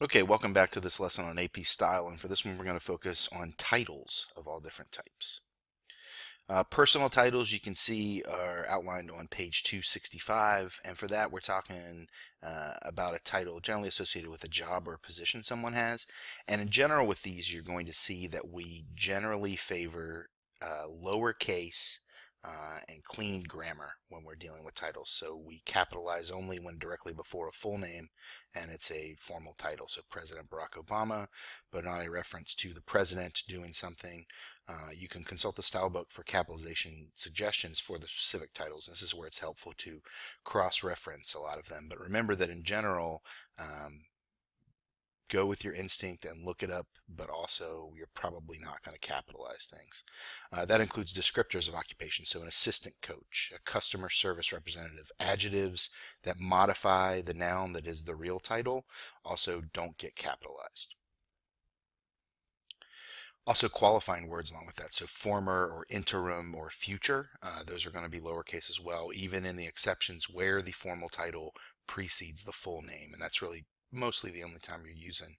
Okay, welcome back to this lesson on AP Style, and for this one we're going to focus on titles of all different types. Personal titles you can see are outlined on page 265, and for that we're talking about a title generally associated with a job or a position someone has. And in general with these you're going to see that we generally favor lowercase and clean grammar when we're dealing with titles. So we capitalize only when directly before a full name and it's a formal title. So President Barack Obama, but not a reference to the president doing something. You can consult the style book for capitalization suggestions for the specific titles. This is where it's helpful to cross-reference a lot of them. But remember that in general, go with your instinct and look it up, but also you're probably not going to capitalize things. That includes descriptors of occupation, so an assistant coach, a customer service representative, adjectives that modify the noun that is the real title also don't get capitalized. Also qualifying words along with that, so former or interim or future, those are going to be lowercase as well, even in the exceptions where the formal title precedes the full name, and that's really mostly the only time you're using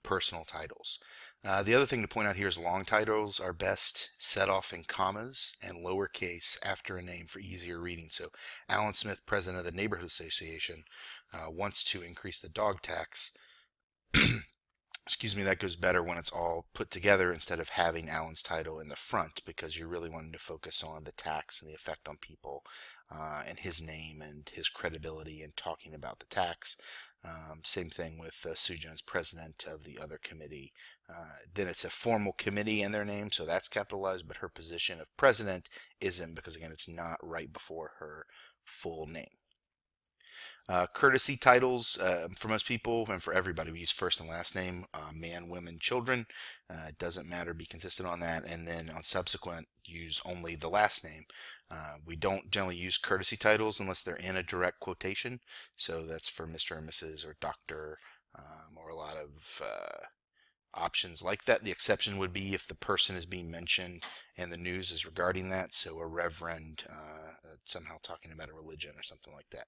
personal titles. The other thing to point out here is long titles are best set off in commas and lowercase after a name for easier reading. So Alan Smith, president of the Neighborhood Association, wants to increase the dog tax. Excuse me, that goes better when it's all put together instead of having Alan's title in the front, because you're really wanting to focus on the tax and the effect on people, and his name and his credibility in talking about the tax. Same thing with Sue Jones, president of the other committee. Then it's a formal committee in their name, so that's capitalized, but her position of president isn't, because again, it's not right before her full name. Courtesy titles, for most people and for everybody, we use first and last name, man, women, children. It doesn't matter, be consistent on that. And then on subsequent, use only the last name. We don't generally use courtesy titles unless they're in a direct quotation. So that's for Mr. and Mrs. or Doctor, or a lot of options like that. The exception would be if the person is being mentioned and the news is regarding that. So a reverend, somehow talking about a religion or something like that.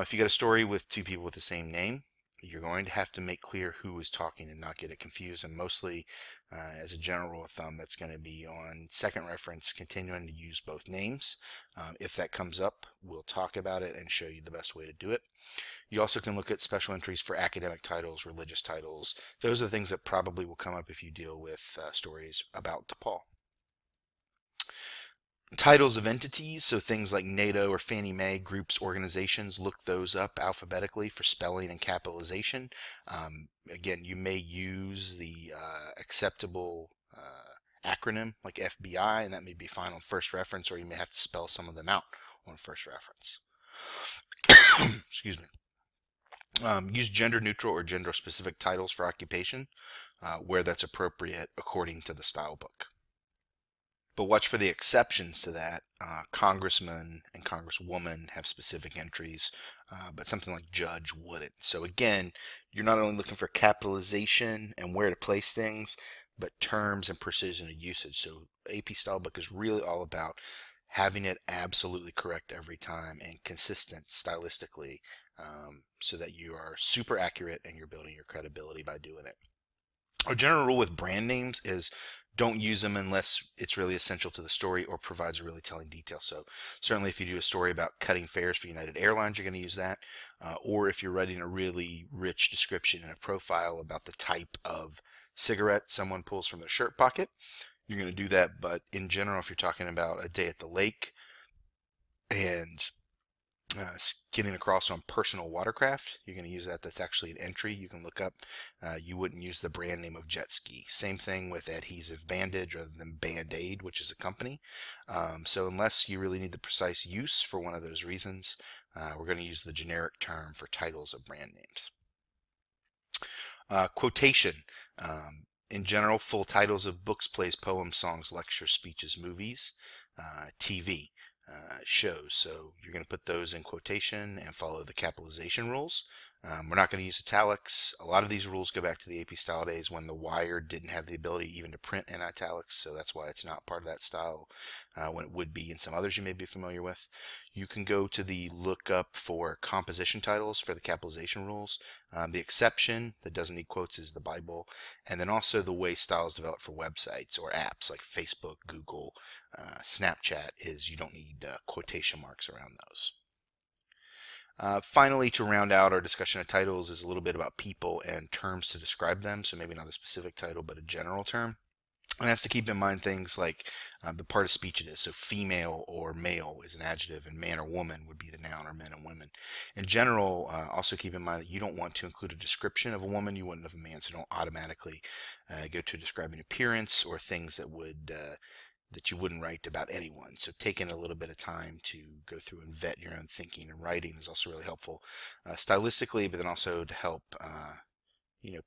If you got a story with two people with the same name, you're going to have to make clear who is talking and not get it confused. And mostly, as a general rule of thumb, that's going to be on second reference, continuing to use both names. If that comes up, we'll talk about it and show you the best way to do it. You also can look at special entries for academic titles, religious titles. Those are the things that probably will come up if you deal with stories about DePaul. Titles of entities, so things like NATO or Fannie Mae, groups, organizations, look those up alphabetically for spelling and capitalization. Again, you may use the acceptable acronym like FBI, and that may be fine on first reference, or you may have to spell some of them out on first reference. Excuse me. Use gender neutral or gender specific titles for occupation where that's appropriate according to the style book. But watch for the exceptions to that. Congressman and congresswoman have specific entries, but something like judge wouldn't. So again, you're not only looking for capitalization and where to place things, but terms and precision of usage. So AP Style Book is really all about having it absolutely correct every time and consistent stylistically, so that you are super accurate and you're building your credibility by doing it. Our general rule with brand names is don't use them unless it's really essential to the story or provides a really telling detail. So certainly if you do a story about cutting fares for United Airlines, you're going to use that. Or if you're writing a really rich description and a profile about the type of cigarette someone pulls from their shirt pocket, you're going to do that. But in general, if you're talking about a day at the lake and getting across on personal watercraft, you're going to use that. That's actually an entry you can look up. You wouldn't use the brand name of jet ski. Same thing with adhesive bandage rather than Band-Aid, which is a company. So unless you really need the precise use for one of those reasons, we're going to use the generic term for titles of brand names. Quotation. In general, full titles of books, plays, poems, songs, lectures, speeches, movies, TV. Shows. So you're going to put those in quotation and follow the capitalization rules. We're not going to use italics. A lot of these rules go back to the AP style days when the Wired didn't have the ability even to print in italics, so that's why it's not part of that style when it would be in some others you may be familiar with. You can go to the lookup for composition titles for the capitalization rules. The exception that doesn't need quotes is the Bible, and then also the way styles develop for websites or apps like Facebook, Google, Snapchat is you don't need quotation marks around those. Finally, to round out our discussion of titles is a little bit about people and terms to describe them. So maybe not a specific title, but a general term. And that's to keep in mind things like the part of speech it is. So female or male is an adjective, and man or woman would be the noun, or men and women. In general, also keep in mind that you don't want to include a description of a woman you wouldn't of a man, so don't automatically go to describing appearance or things that would that you wouldn't write about anyone. So taking a little bit of time to go through and vet your own thinking and writing is also really helpful stylistically, but then also to help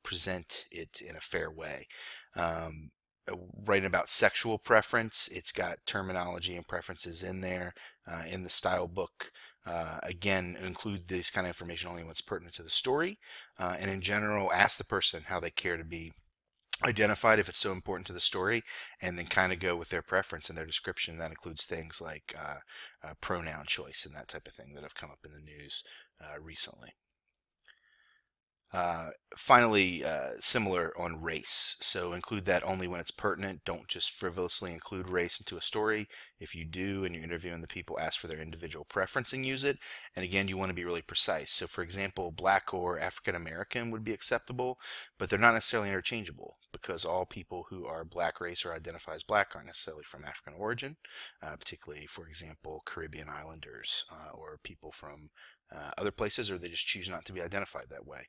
present it in a fair way. Writing about sexual preference, it's got terminology and preferences in there in the style book. Again, include this kind of information only when it's pertinent to the story, and in general ask the person how they care to be identified if it's so important to the story, and then kind of go with their preference and their description. That includes things like pronoun choice and that type of thing that have come up in the news recently. Finally, similar on race. So include that only when it's pertinent. Don't just frivolously include race into a story. If you do and you're interviewing the people, ask for their individual preference and use it. And again, you want to be really precise. So for example, black or African American would be acceptable, but they're not necessarily interchangeable, because all people who are black race or identify as black aren't necessarily from African origin, particularly, for example, Caribbean islanders or people from other places, or they just choose not to be identified that way.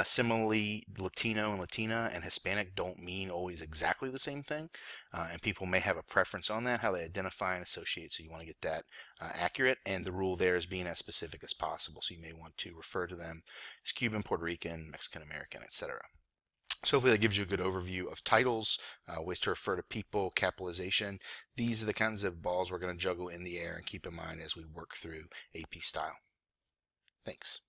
Similarly, Latino and Latina and Hispanic don't mean always exactly the same thing, and people may have a preference on that, how they identify and associate, so you want to get that accurate, and the rule there is being as specific as possible, so you may want to refer to them as Cuban, Puerto Rican, Mexican American, etc. So hopefully that gives you a good overview of titles, ways to refer to people, capitalization. These are the kinds of balls we're going to juggle in the air and keep in mind as we work through AP style. Thanks.